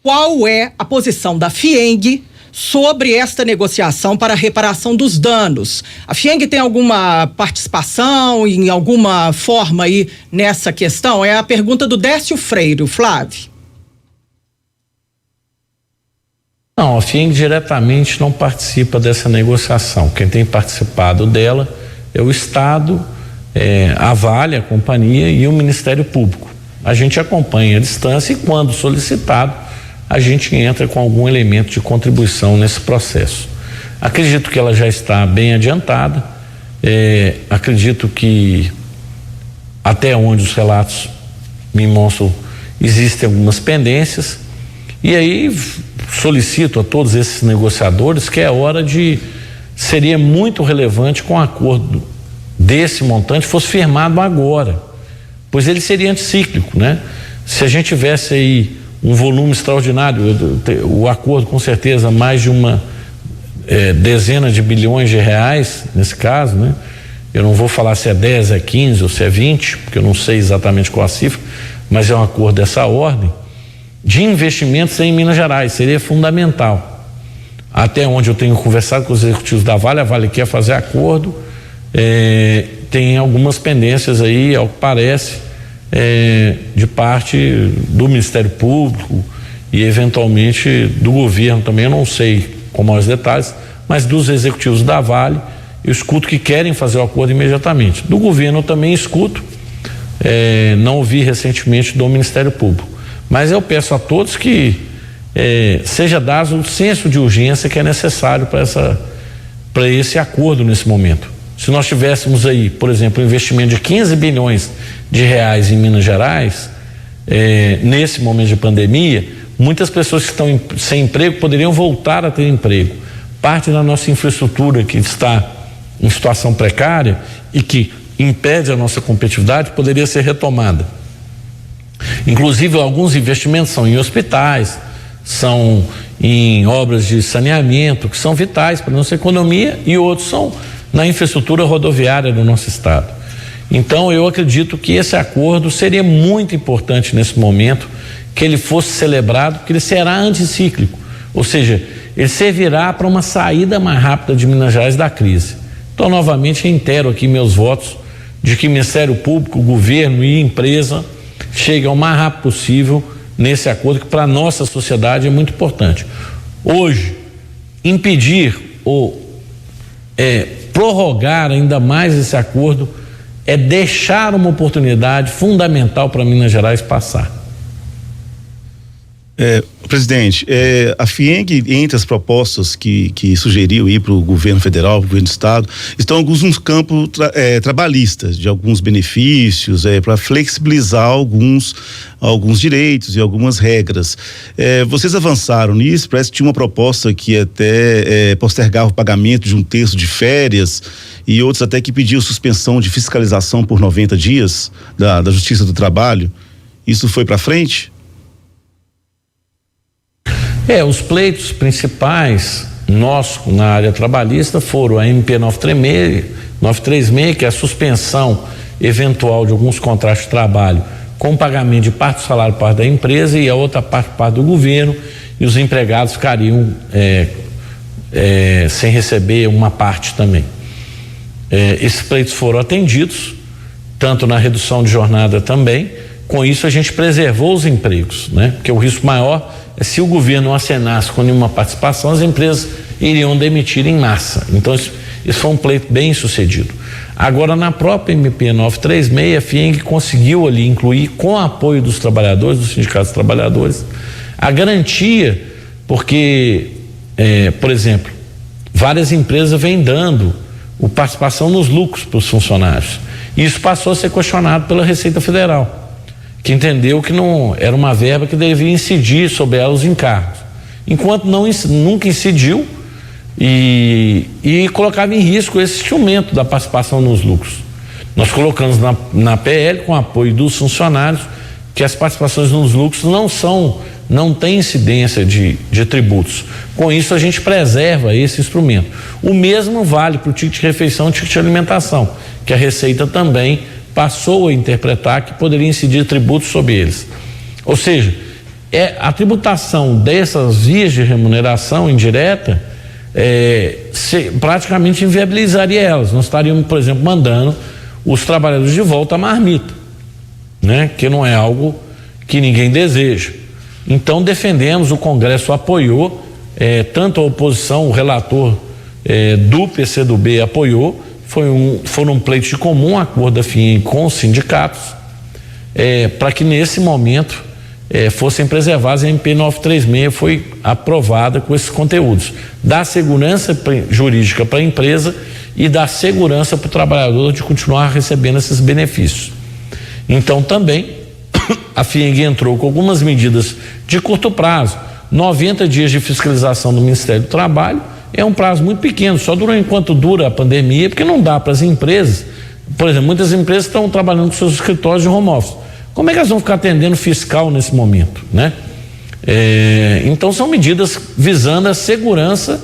qual é a posição da FIENG sobre esta negociação para a reparação dos danos. A FIENG tem alguma participação em alguma forma aí nessa questão? É a pergunta do Décio Freire, Flávio. Não, a FIENG diretamente não participa dessa negociação. Quem tem participado dela é o Estado, a Vale, a companhia e o Ministério Público. A gente acompanha a distância e, quando solicitado, a gente entra com algum elemento de contribuição nesse processo. Acredito que ela já está bem adiantada, acredito que até onde os relatos me mostram existem algumas pendências, e aí solicito a todos esses negociadores que seria muito relevante que um acordo desse montante fosse firmado agora, pois ele seria anticíclico, né? Se a gente tivesse aí um volume extraordinário, o acordo com certeza mais de dezenas de bilhões de reais, nesse caso, né? Eu não vou falar se é 10, é 15 ou se é 20, porque eu não sei exatamente qual a cifra, mas é um acordo dessa ordem, de investimentos em Minas Gerais, seria fundamental. Até onde eu tenho conversado com os executivos da Vale, a Vale quer fazer acordo, tem algumas pendências aí, ao que parece, de parte do Ministério Público e eventualmente do governo também, eu não sei com maiores detalhes, mas dos executivos da Vale, eu escuto que querem fazer o acordo imediatamente. Do governo eu também escuto, não ouvi recentemente do Ministério Público, mas eu peço a todos que seja dado o senso de urgência que é necessário para esse acordo nesse momento. Se nós tivéssemos aí, por exemplo, um investimento de 15 bilhões de reais em Minas Gerais, nesse momento de pandemia, muitas pessoas que estão sem emprego poderiam voltar a ter emprego. Parte da nossa infraestrutura que está em situação precária e que impede a nossa competitividade poderia ser retomada. Inclusive, alguns investimentos são em hospitais, são em obras de saneamento, que são vitais para a nossa economia, e outros são na infraestrutura rodoviária do nosso estado. Então, eu acredito que esse acordo seria muito importante nesse momento, que ele fosse celebrado, porque ele será anticíclico, ou seja, ele servirá para uma saída mais rápida de Minas Gerais da crise. Então, novamente, reitero aqui meus votos de que Ministério Público, governo e empresa cheguem o mais rápido possível nesse acordo, que para a nossa sociedade é muito importante. Hoje, impedir ou prorrogar ainda mais esse acordo é deixar uma oportunidade fundamental para Minas Gerais passar. Presidente, a FIENG, entre as propostas que sugeriu ir para o governo federal, para o governo do estado, estão alguns campos trabalhistas, de alguns benefícios, para flexibilizar alguns direitos e algumas regras. Vocês avançaram nisso? Parece que tinha uma proposta que até postergava o pagamento de um terço de férias, e outros até que pediam suspensão de fiscalização por 90 dias da Justiça do Trabalho. Isso foi para frente? Os pleitos principais nossos na área trabalhista foram a MP 936, que é a suspensão eventual de alguns contratos de trabalho com pagamento de parte do salário por parte da empresa e a outra parte por parte do governo, e os empregados ficariam sem receber uma parte também. Esses pleitos foram atendidos, tanto na redução de jornada também. Com isso a gente preservou os empregos, né? Porque o risco maior é se o governo não acenasse com nenhuma participação, as empresas iriam demitir em massa. Então isso foi um pleito bem sucedido. Agora, na própria MP 936, a FIENG conseguiu ali incluir, com o apoio dos trabalhadores, dos sindicatos de trabalhadores, a garantia, porque, por exemplo, várias empresas vêm dando participação nos lucros para os funcionários. E isso passou a ser questionado pela Receita Federal, que entendeu que não era uma verba que deveria incidir sobre ela os encargos, enquanto nunca incidiu e colocava em risco esse instrumento da participação nos lucros. Nós colocamos na PL, com apoio dos funcionários, que as participações nos lucros não têm incidência de tributos. Com isso a gente preserva esse instrumento. O mesmo vale para o ticket de refeição e ticket de alimentação, que a Receita também passou a interpretar que poderia incidir tributos sobre eles. Ou seja, a tributação dessas vias de remuneração indireta praticamente inviabilizaria elas. Nós estaríamos, por exemplo, mandando os trabalhadores de volta à marmita, né? Que não é algo que ninguém deseja. Então defendemos, o Congresso apoiou, tanto a oposição, o relator do PCdoB apoiou. Foram um pleito de comum acordo da FIENG com os sindicatos, para que nesse momento fossem preservados. A MP 936 foi aprovada com esses conteúdos, dá segurança jurídica para a empresa e dá segurança para o trabalhador de continuar recebendo esses benefícios. Então também a FIENG entrou com algumas medidas de curto prazo. 90 dias de fiscalização do Ministério do Trabalho é um prazo muito pequeno, só dura enquanto dura a pandemia, porque não dá para as empresas. Por exemplo, muitas empresas estão trabalhando com seus escritórios de home office. Como é que elas vão ficar atendendo fiscal nesse momento, né? Então são medidas visando a segurança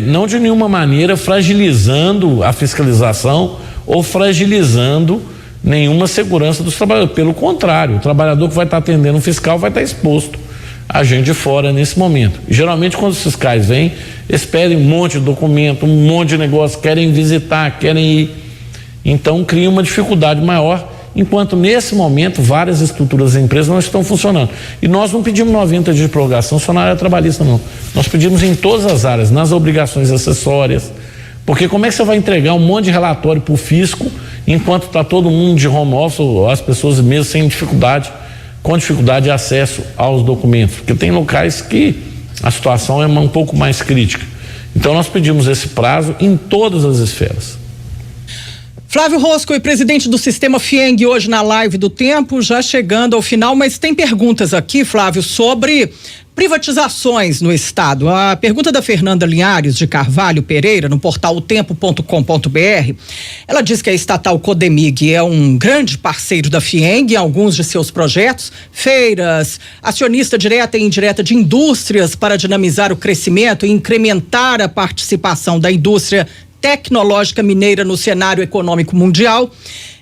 não de nenhuma maneira fragilizando a fiscalização ou fragilizando nenhuma segurança dos trabalhadores. Pelo contrário, o trabalhador que vai estar atendendo o fiscal vai estar exposto a gente de fora nesse momento. E, geralmente, quando os fiscais vêm, eles pedem um monte de documento, um monte de negócio, querem visitar, querem ir. Então, cria uma dificuldade maior, enquanto nesse momento várias estruturas da empresa não estão funcionando. E nós não pedimos 90 dias de prorrogação só na área trabalhista, não. Nós pedimos em todas as áreas, nas obrigações acessórias, porque como é que você vai entregar um monte de relatório para o fisco enquanto está todo mundo de home office, as pessoas mesmo sem dificuldade, com dificuldade de acesso aos documentos? Porque tem locais que a situação é um pouco mais crítica. Então nós pedimos esse prazo em todas as esferas. Flávio Rosco, presidente do Sistema FIENG, hoje na live do Tempo, já chegando ao final, mas tem perguntas aqui, Flávio, sobre privatizações no estado. A pergunta da Fernanda Linhares de Carvalho Pereira, no portal otempo.com.br, ela diz que a estatal Codemig é um grande parceiro da FIENG em alguns de seus projetos, feiras, acionista direta e indireta de indústrias para dinamizar o crescimento e incrementar a participação da indústria tecnológica mineira no cenário econômico mundial.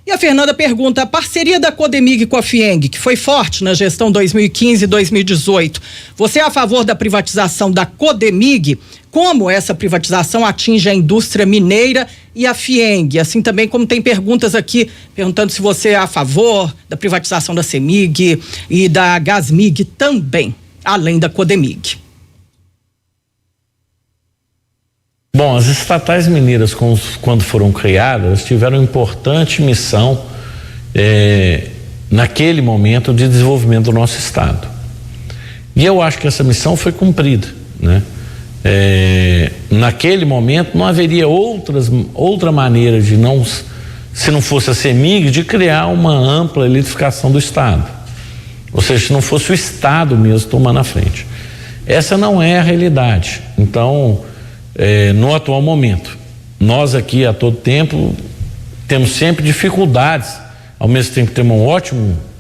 E a Fernanda pergunta: a parceria da Codemig com a FIENG, que foi forte na gestão 2015 e 2018, você é a favor da privatização da Codemig? Como essa privatização atinge a indústria mineira e a FIENG? Assim também como tem perguntas aqui perguntando se você é a favor da privatização da CEMIG e da Gasmig também, além da Codemig. Bom, as estatais mineiras, quando foram criadas, tiveram importante missão naquele momento de desenvolvimento do nosso estado. E eu acho que essa missão foi cumprida, né? Naquele momento não haveria outra maneira de não, se não fosse a CEMIG, de criar uma ampla eletrificação do estado. Ou seja, se não fosse o estado mesmo tomando a frente. Essa não é a realidade. Então, no atual momento, nós aqui a todo tempo temos sempre dificuldades, ao mesmo tempo que temos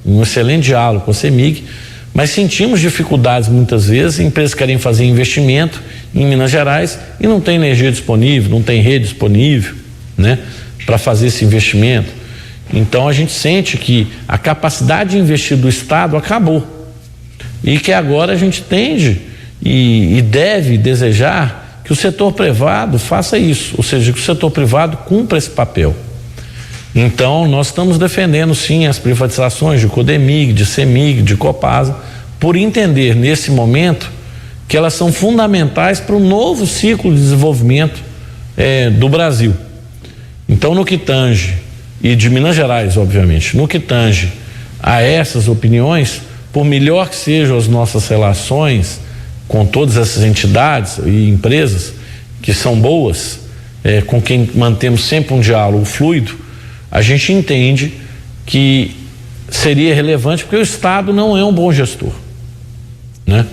um excelente diálogo com a CEMIG, mas sentimos dificuldades muitas vezes. Empresas querem fazer investimento em Minas Gerais e não tem energia disponível, não tem rede disponível, né, para fazer esse investimento. Então a gente sente que a capacidade de investir do estado acabou e que agora a gente tende e deve desejar que o setor privado faça isso, ou seja, que o setor privado cumpra esse papel. Então, nós estamos defendendo sim as privatizações de Codemig, de CEMIG, de Copasa, por entender nesse momento que elas são fundamentais para o novo ciclo de desenvolvimento do Brasil. Então, no que tange, e de Minas Gerais, obviamente, no que tange a essas opiniões, por melhor que sejam as nossas relações com todas essas entidades e empresas que são boas, com quem mantemos sempre um diálogo fluido, a gente entende que seria relevante, porque o Estado não é um bom gestor, né?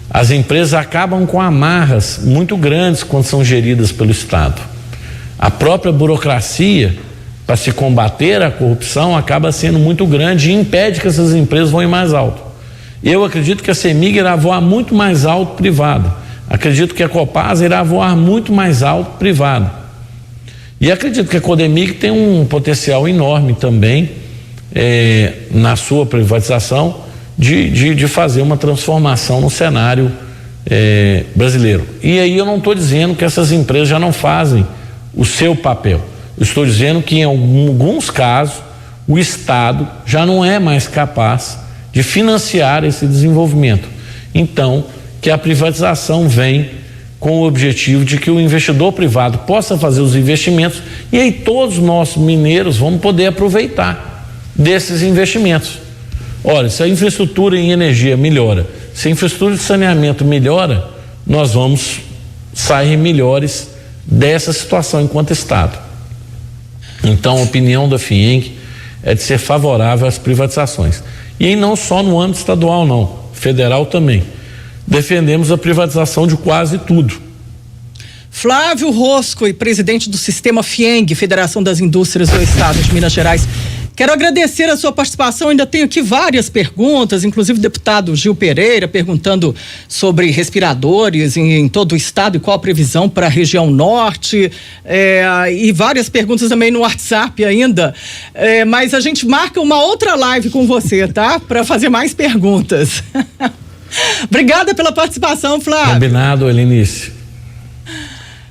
As empresas acabam com amarras muito grandes quando são geridas pelo Estado. A própria burocracia para se combater a corrupção acaba sendo muito grande e impede que essas empresas voem mais alto. Eu acredito que a CEMIG irá voar muito mais alto privado. Acredito que a Copasa irá voar muito mais alto privado. E acredito que a Codemig tem um potencial enorme também na sua privatização de fazer uma transformação no cenário brasileiro. E aí eu não estou dizendo que essas empresas já não fazem o seu papel. Eu estou dizendo que em alguns casos o Estado já não é mais capaz de financiar esse desenvolvimento. Então, que a privatização vem com o objetivo de que o investidor privado possa fazer os investimentos e aí todos nós mineiros vamos poder aproveitar desses investimentos. Olha, se a infraestrutura em energia melhora, se a infraestrutura de saneamento melhora, nós vamos sair melhores dessa situação enquanto Estado. Então, a opinião da FIENG é de ser favorável às privatizações. E aí não só no âmbito estadual, não, federal também. Defendemos a privatização de quase tudo. Flávio Rosco, presidente do Sistema FIENG, Federação das Indústrias do Estado de Minas Gerais. Quero agradecer a sua participação, ainda tenho aqui várias perguntas, inclusive o deputado Gil Pereira perguntando sobre respiradores em todo o estado e qual a previsão para a região norte, e várias perguntas também no WhatsApp ainda, mas a gente marca uma outra live com você, tá? Para fazer mais perguntas. Obrigada pela participação, Flávio. Combinado, Helenice.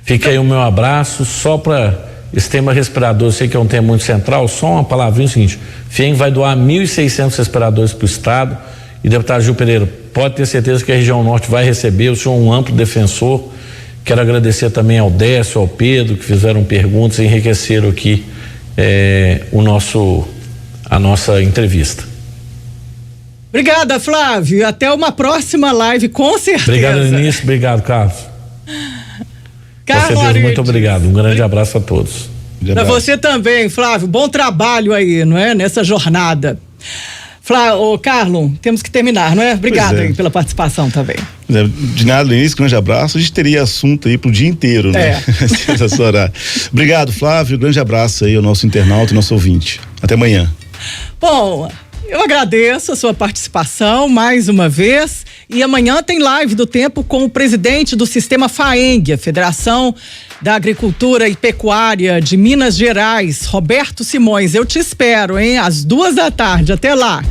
Fica aí o meu abraço, só para esse tema respirador, eu sei que é um tema muito central, só uma palavrinha, é o seguinte: FIEM vai doar 1.600 respiradores para o estado, e deputado Gil Pereira, pode ter certeza que a região norte vai receber, o senhor é um amplo defensor. Quero agradecer também ao Décio, ao Pedro, que fizeram perguntas e enriqueceram aqui a nossa entrevista. Obrigada, Flávio, até uma próxima live, com certeza. Obrigado, Helenice, obrigado, Carlos. Carlos, muito obrigado, um grande abraço a todos. Para você também, Flávio, bom trabalho aí, não é? Nessa jornada. Carlos, temos que terminar, não é? Obrigado aí pela participação também. De nada, Helenice, grande abraço. A gente teria assunto aí pro dia inteiro, né? Obrigado, Flávio, grande abraço aí ao nosso internauta e nosso ouvinte. Até amanhã. Bom, eu agradeço a sua participação mais uma vez, e amanhã tem live do Tempo com o presidente do Sistema FAENG, a Federação da Agricultura e Pecuária de Minas Gerais, Roberto Simões. Eu te espero, hein? Às 2 da tarde. Até lá.